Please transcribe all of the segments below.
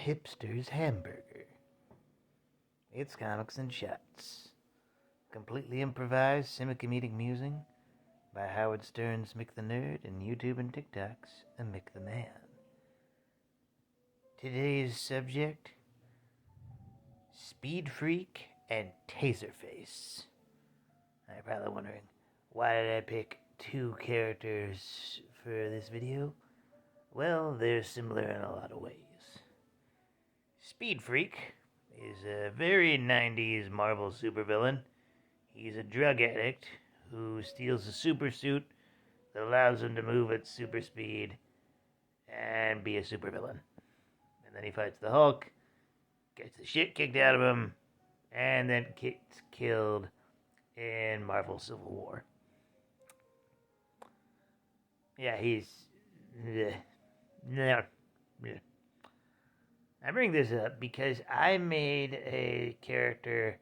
hipster's hamburger. It's comics and shots. Completely improvised semi-comedic musing by Howard Stern's Mick the Nerd and YouTube and TikTok's Mick the Man. Today's subject, Speed Freak and Taserface. You're probably wondering, why did I pick two characters for this video? Well, they're similar in a lot of ways. Speed Freak is a very 90s Marvel supervillain. He's a drug addict who steals a super suit that allows him to move at super speed and be a supervillain. And then he fights the Hulk, gets the shit kicked out of him, and then gets killed in Marvel Civil War. Yeah, he's... I bring this up because I made a character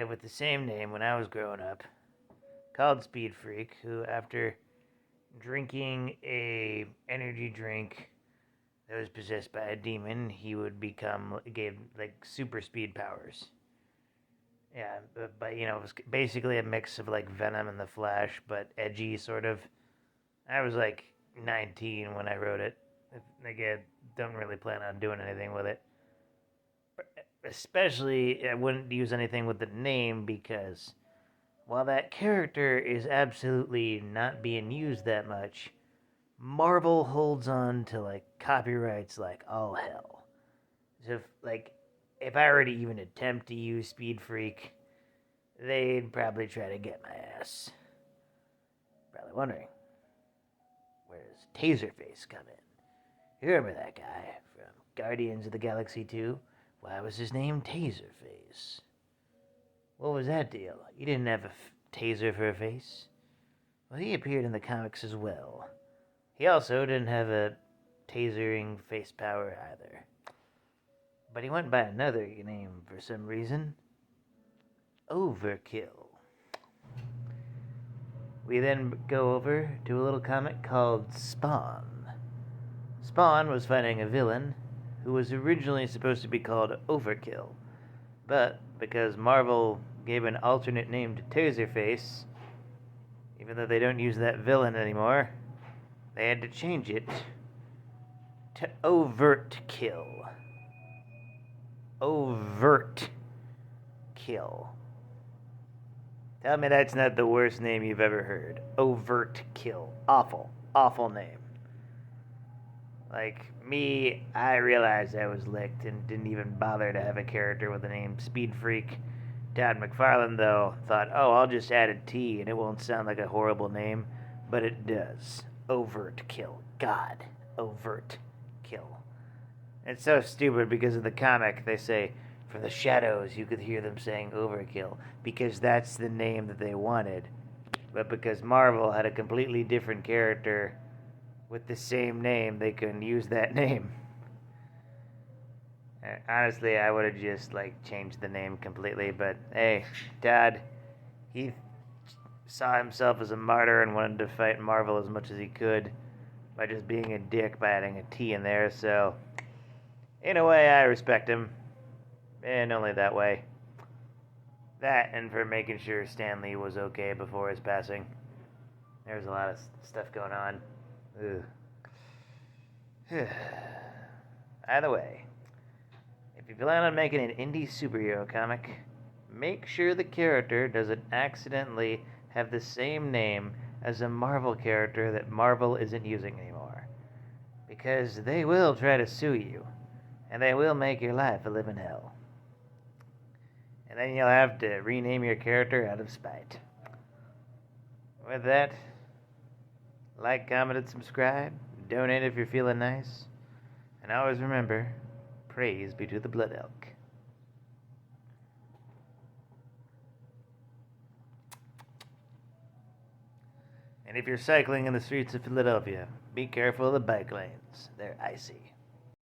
with the same name when I was growing up, called Speed Freak, who after drinking a energy drink that was possessed by a demon, he would gave super speed powers. Yeah, but it was basically a mix of Venom and the Flash, but edgy sort of. I was 19 when I wrote it. I don't really plan on doing anything with it. Especially, I wouldn't use anything with the name because while that character is absolutely not being used that much, Marvel holds on to copyrights like all hell. So if I were to even attempt to use Speed Freak, they'd probably try to get my ass. Probably wondering, where does Taserface come in? You remember that guy from Guardians of the Galaxy 2? Why was his name Taserface? What was that deal? You didn't have a taser for a face? Well, he appeared in the comics as well. He also didn't have a tasering face power either. But he went by another name for some reason. Overkill. We then go over to a little comic called Spawn. Spawn was fighting a villain who was originally supposed to be called Overkill, but because Marvel gave an alternate name to Taserface, even though they don't use that villain anymore, they had to change it to Overt Kill. Overt Kill. Tell me that's not the worst name you've ever heard. Overt Kill. Awful. Awful name. Me, I realized I was licked and didn't even bother to have a character with the name Speed Freak. Todd McFarlane, though, thought, I'll just add a T and it won't sound like a horrible name. But it does. Overt Kill. God. Overt Kill. It's so stupid because in the comic they say, from the shadows you could hear them saying Overkill, because that's the name that they wanted. But because Marvel had a completely different character with the same name, they couldn't use that name. Honestly, I would have just changed the name completely, but hey, Todd, he saw himself as a martyr and wanted to fight Marvel as much as he could by just being a dick by adding a T in there, so in a way I respect him, and only that way. That, and for making sure Stan Lee was okay before his passing. There's a lot of stuff going on. Ugh. Either way, if you plan on making an indie superhero comic, make sure the character doesn't accidentally have the same name as a Marvel character that Marvel isn't using anymore. Because they will try to sue you, and they will make your life a living hell. And then you'll have to rename your character out of spite. With that, like, comment, and subscribe. Donate if you're feeling nice. And always remember, praise be to the Blood Elk. And if you're cycling in the streets of Philadelphia, be careful of the bike lanes. They're icy.